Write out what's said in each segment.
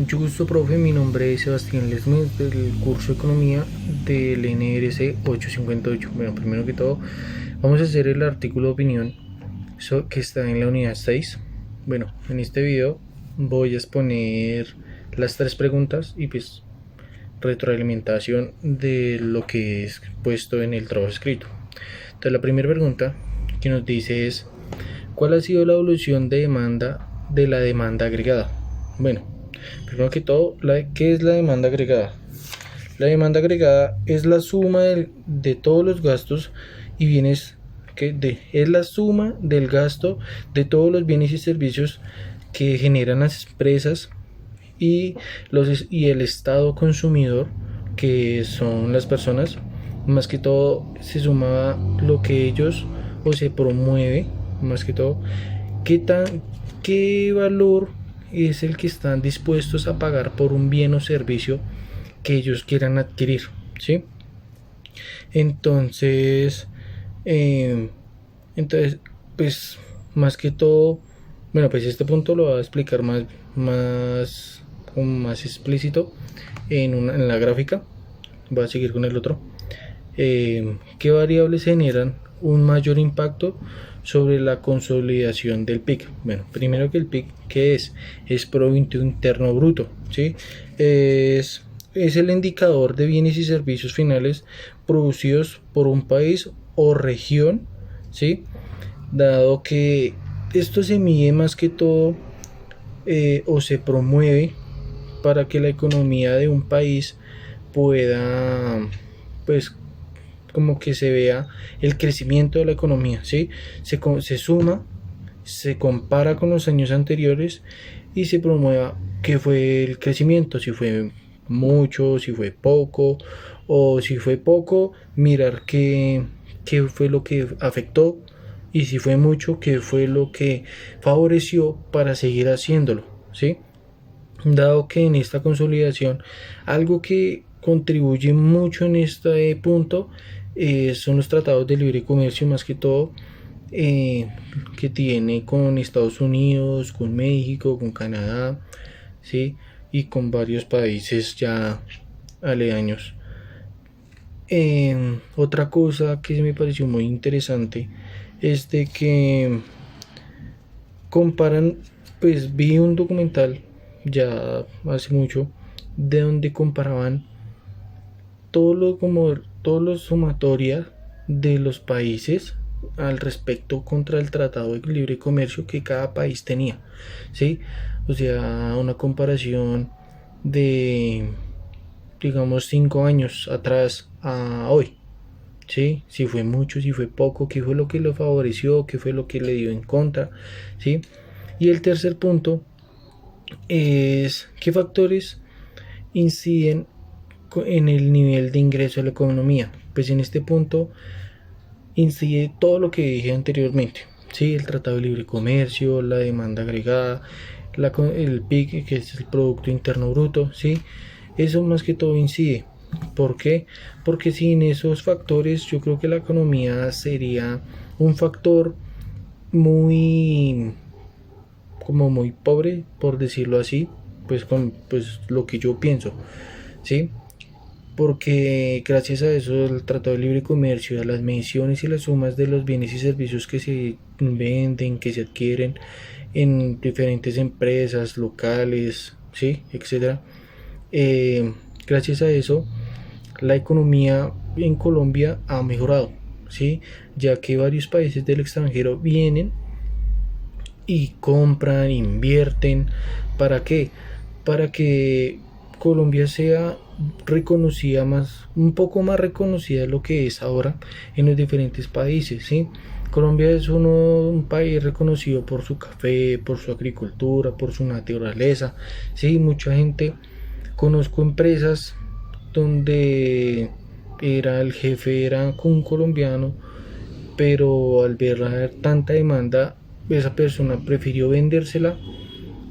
Mucho gusto, profe. Mi nombre es Sebastián Lesmes del curso de Economía del NRC 858. Bueno, primero que todo, vamos a hacer el artículo de opinión que está en la unidad 6. Bueno, en este video voy a exponer las tres preguntas y pues retroalimentación de lo que es puesto en el trabajo escrito. Entonces, la primera pregunta que nos dice es: ¿cuál ha sido la evolución de la demanda agregada? Bueno, primero que todo, ¿qué es la demanda agregada? La demanda agregada es la suma de todos los gastos y bienes es la suma del gasto de todos los bienes y servicios que generan las empresas y el estado consumidor, que son las personas. Más que todo se suma lo que ellos o se promueve, más que todo, qué valor es el que están dispuestos a pagar por un bien o servicio que ellos quieran adquirir, ¿sí? Entonces, eh, entonces, pues, más que todo, bueno, pues este punto lo voy a explicar más explícito en la gráfica. Voy a seguir con el otro. ¿Qué variables generan un mayor impacto sobre la consolidación del PIB? Bueno, primero que el PIB, ¿qué es? Es Producto Interno Bruto, ¿sí? Es el indicador de bienes y servicios finales producidos por un país o región, ¿sí? Dado que esto se mide más que todo o se promueve para que la economía de un país pueda, pues, como que se vea el crecimiento de la economía, ¿sí? Se suma, se compara con los años anteriores y se promueva qué fue el crecimiento, si fue mucho, si fue poco, o si fue poco, mirar qué fue lo que afectó, y si fue mucho, qué fue lo que favoreció para seguir haciéndolo, ¿sí? Dado que en esta consolidación algo que contribuye mucho en este punto son los tratados de libre comercio, más que todo que tiene con Estados Unidos, con México, con Canadá, ¿sí? Y con varios países ya aledaños. Otra cosa que me pareció muy interesante es de que comparan, pues vi un documental ya hace mucho de donde comparaban todo lo sumatoria de los países al respecto contra el tratado de libre comercio que cada país tenía, ¿sí? O sea, una comparación de, digamos, 5 años atrás a hoy, ¿sí? Si fue mucho, si fue poco, qué fue lo que lo favoreció, qué fue lo que le dio en contra, ¿sí? Y el tercer punto es qué factores inciden en el nivel de ingreso de la economía. Pues en este punto incide todo lo que dije anteriormente, ¿sí? El Tratado de Libre Comercio, la demanda agregada, el PIB, que es el Producto Interno Bruto, ¿sí? Eso más que todo incide. ¿Por qué? Porque sin esos factores yo creo que la economía sería un factor muy muy pobre, por decirlo así, pues con lo que yo pienso, ¿sí? Porque gracias a eso el Tratado de Libre Comercio, a las mediciones y las sumas de los bienes y servicios que se venden, que se adquieren en diferentes empresas locales, ¿sí? Etcétera. Gracias a eso la economía en Colombia ha mejorado, ¿sí? Ya que varios países del extranjero vienen y compran, invierten. ¿Para qué? Para que Colombia sea reconocida un poco más reconocida de lo que es ahora en los diferentes países, ¿sí? Colombia es un país reconocido por su café, por su agricultura, por su naturaleza, ¿sí? Mucha gente, conozco empresas donde el jefe era un colombiano, pero al ver tanta demanda, esa persona prefirió vendérsela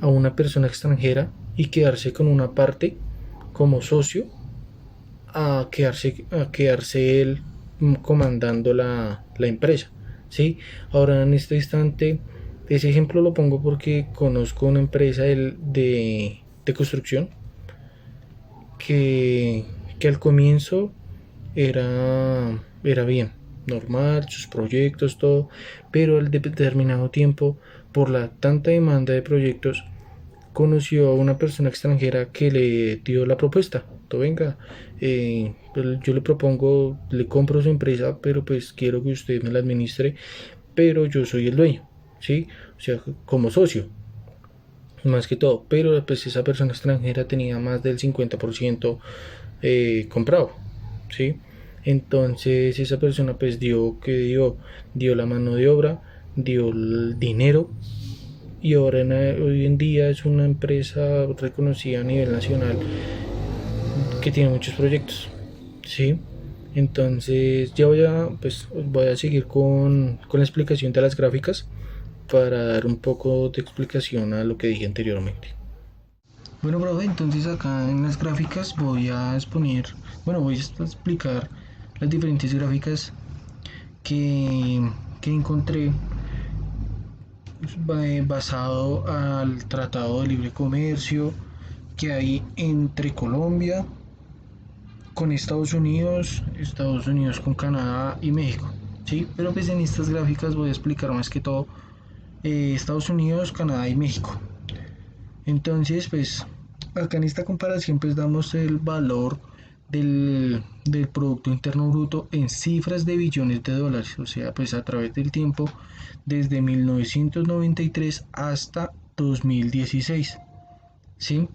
a una persona extranjera y quedarse con una parte como socio a quedarse él comandando la empresa, ¿sí? Ahora en este instante, ese ejemplo lo pongo porque conozco una empresa de construcción que, que al comienzo era bien, normal, sus proyectos, todo, pero al determinado tiempo, por la tanta demanda de proyectos, conoció a una persona extranjera que le dio la propuesta. Todo venga, pues yo le propongo, le compro su empresa, pero pues quiero que usted me la administre, pero yo soy el dueño, ¿sí? O sea, como socio, más que todo, pero pues esa persona extranjera tenía más del 50% comprado, ¿sí? Entonces esa persona pues dio la mano de obra, dio el dinero y ahora hoy en día es una empresa reconocida a nivel nacional que tiene muchos proyectos, ¿sí? Entonces ya voy a seguir con la explicación de las gráficas para dar un poco de explicación a lo que dije anteriormente. Bueno, profe, entonces acá en las gráficas voy a exponer, bueno, voy a explicar las diferentes gráficas que, que encontré basado al Tratado de Libre Comercio que hay entre Colombia con Estados Unidos con Canadá y México. ¿Sí? Pero pues en estas gráficas voy a explicar más que todo Estados Unidos, Canadá y México. Entonces, pues acá en esta comparación pues damos el valor del Producto Interno Bruto en cifras de billones de dólares, o sea, pues a través del tiempo desde 1993 hasta 2016, ¿sí?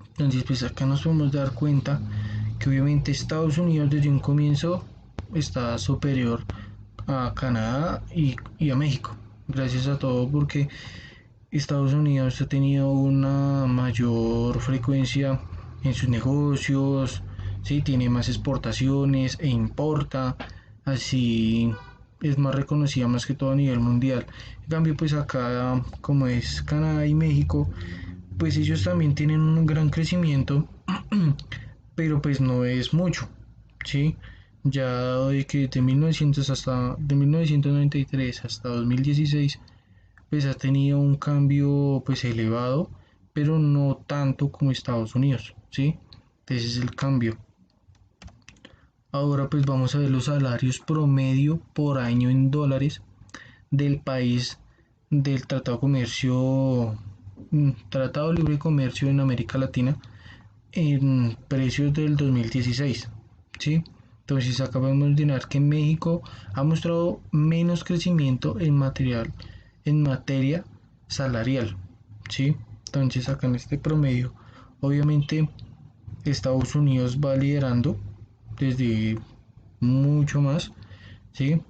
Entonces, pues acá nos podemos dar cuenta que obviamente Estados Unidos desde un comienzo está superior a Canadá y a México, gracias a todo porque Estados Unidos ha tenido una mayor frecuencia en sus negocios, ¿sí? Tiene más exportaciones e importa, así es más reconocida más que todo a nivel mundial. En cambio, pues acá, como es Canadá y México, pues ellos también tienen un gran crecimiento, pero pues no es mucho, ¿sí? Ya de que de 1993 hasta 2016 pues ha tenido un cambio pues elevado, pero no tanto como Estados Unidos, ¿sí? Ese es el cambio. Ahora pues vamos a ver los salarios promedio por año en dólares del país del Tratado de Libre Comercio en América Latina en precios del 2016, ¿sí? Entonces acá podemos mirar que México ha mostrado menos crecimiento en materia salarial, ¿sí? Entonces acá en este promedio, obviamente Estados Unidos va liderando desde mucho más, ¿sí?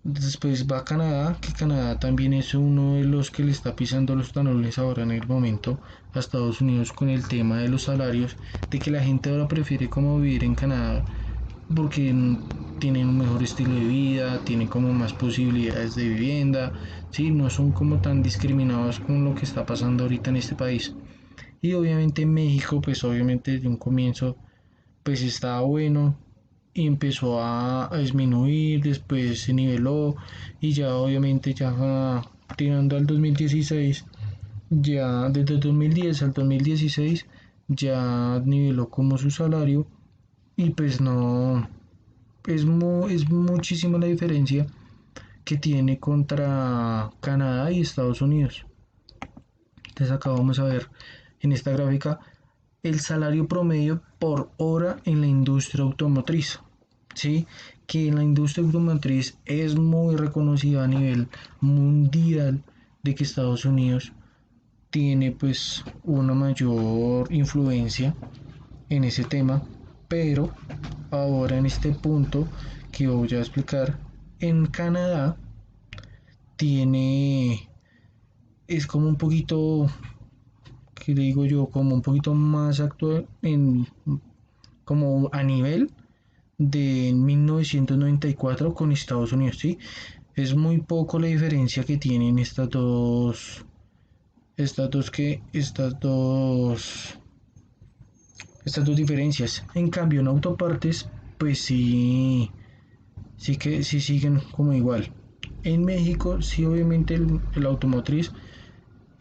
Después va Canadá, que Canadá también es uno de los que le está pisando los talones ahora en el momento a Estados Unidos con el tema de los salarios, de que la gente ahora prefiere como vivir en Canadá porque tienen un mejor estilo de vida, tienen como más posibilidades de vivienda, ¿sí? No son como tan discriminados con lo que está pasando ahorita en este país. Y obviamente en México, pues obviamente desde un comienzo, pues estaba bueno y empezó a disminuir, después se niveló y ya obviamente ya tirando al 2016, ya desde el 2010 al 2016 ya niveló como su salario y pues no, es muchísima la diferencia que tiene contra Canadá y Estados Unidos. Entonces acá vamos a ver en esta gráfica el salario promedio por hora en la industria automotriz. ¿Sí? Que en la industria automotriz es muy reconocida a nivel mundial de que Estados Unidos tiene pues una mayor influencia en ese tema, pero ahora en este punto que voy a explicar, en Canadá tiene, es como un poquito, que le digo yo, como un poquito más actual como a nivel de 1994 con Estados Unidos, ¿sí? Es muy poco la diferencia que tienen estas dos diferencias. En cambio, en autopartes, pues sí, sí siguen como igual. En México, sí, obviamente el automotriz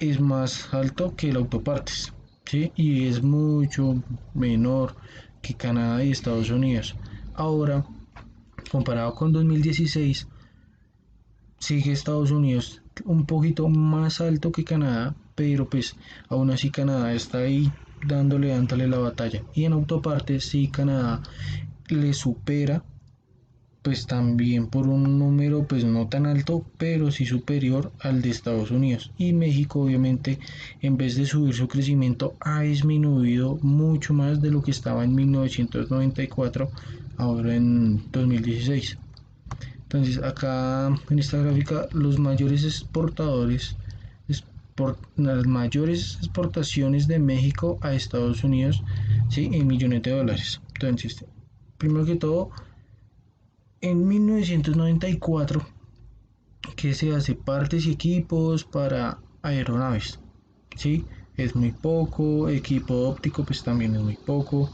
es más alto que el autopartes, ¿sí? Y es mucho menor que Canadá y Estados Unidos. Ahora, comparado con 2016, sigue Estados Unidos un poquito más alto que Canadá, pero pues aún así Canadá está ahí dándole la batalla. Y en autopartes sí Canadá le supera, pues también por un número pues no tan alto, pero sí superior al de Estados Unidos. Y México obviamente en vez de subir su crecimiento ha disminuido mucho más de lo que estaba en 1994, ahora en 2016. Entonces acá en esta gráfica los mayores exportadores, las mayores exportaciones de México a Estados Unidos, ¿sí? En millones de dólares. Entonces, primero que todo, en 1994 que se hace partes y equipos para aeronaves, ¿sí? Es muy poco, equipo óptico pues también es muy poco,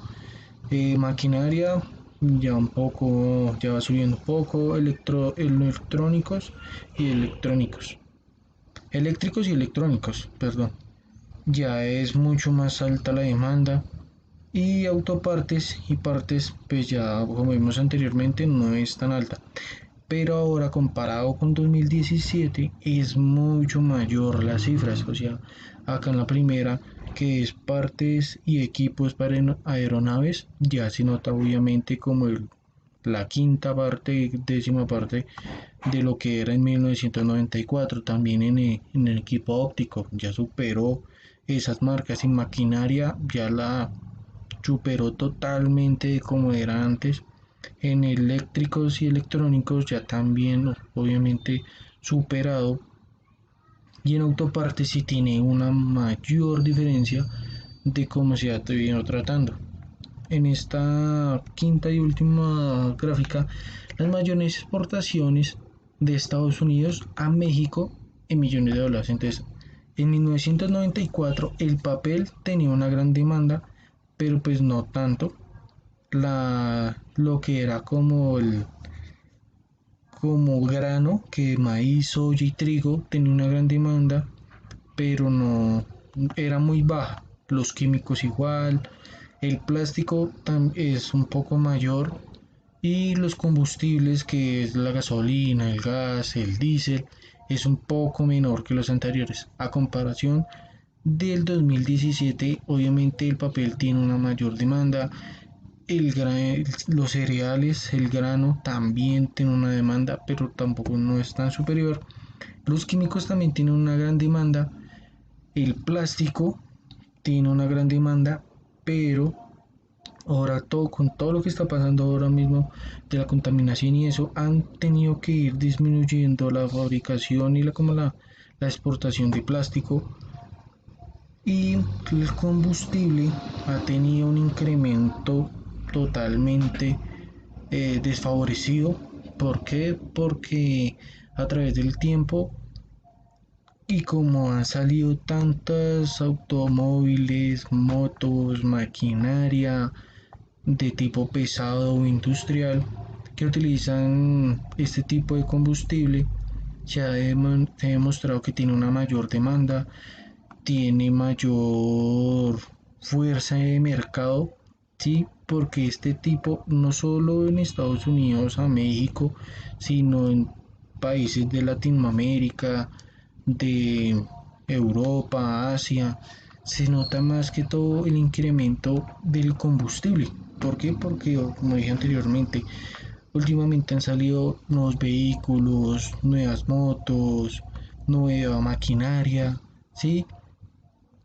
maquinaria ya un poco, ya va subiendo un poco, electrónicos y electrónicos, eléctricos y electrónicos, perdón, ya es mucho más alta la demanda. Y autopartes y partes pues ya como vimos anteriormente no es tan alta, pero ahora comparado con 2017 es mucho mayor las cifras. O sea, acá en la primera, que es partes y equipos para aeronaves, ya se nota obviamente como la quinta parte, décima parte de lo que era en 1994. También en el equipo óptico ya superó esas marcas. En maquinaria ya la superó totalmente de como era antes. En eléctricos y electrónicos ya también obviamente superado, y en autopartes sí tiene una mayor diferencia de cómo se ha venido tratando. En esta quinta y última gráfica, las mayores exportaciones de Estados Unidos a México en millones de dólares. Entonces, en 1994 el papel tenía una gran demanda, pero pues no tanto lo que era como grano, que maíz, soya y trigo tenía una gran demanda, pero no era muy baja. Los químicos igual, el plástico es un poco mayor, y los combustibles, que es la gasolina, el gas, el diésel, es un poco menor que los anteriores. A comparación del 2017, obviamente el papel tiene una mayor demanda, los cereales, el grano también tiene una demanda, pero tampoco no es tan superior. Los químicos también tienen una gran demanda. El plástico tiene una gran demanda, pero ahora con todo lo que está pasando ahora mismo de la contaminación y eso, han tenido que ir disminuyendo la fabricación y la exportación de plástico, y el combustible ha tenido un incremento totalmente desfavorecido. ¿Por qué? Porque a través del tiempo, y como han salido tantos automóviles, motos, maquinaria de tipo pesado o industrial que utilizan este tipo de combustible, se ha demostrado que tiene una mayor demanda, tiene mayor fuerza de mercado, ¿sí? Porque este tipo, no solo en Estados Unidos, a México, sino en países de Latinoamérica, de Europa, Asia, se nota más que todo el incremento del combustible. ¿Por qué? Porque, como dije anteriormente, últimamente han salido nuevos vehículos, nuevas motos, nueva maquinaria, ¿sí?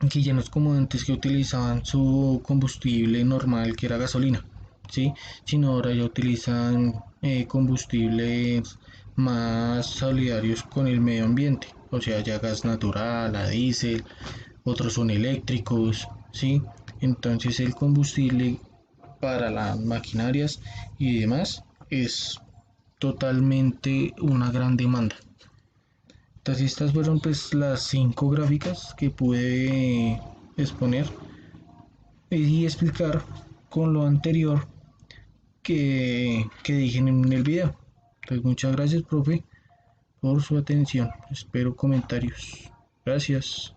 Que ya no es como antes, que utilizaban su combustible normal, que era gasolina, ¿sí? Sino ahora ya utilizan combustibles más solidarios con el medio ambiente, o sea, ya gas natural, a diésel, otros son eléctricos, ¿sí? Entonces el combustible para las maquinarias y demás es totalmente una gran demanda. Entonces estas fueron pues las 5 gráficas que pude exponer y explicar con lo anterior que dije en el video. Entonces muchas gracias, profe, por su atención. Espero comentarios. Gracias.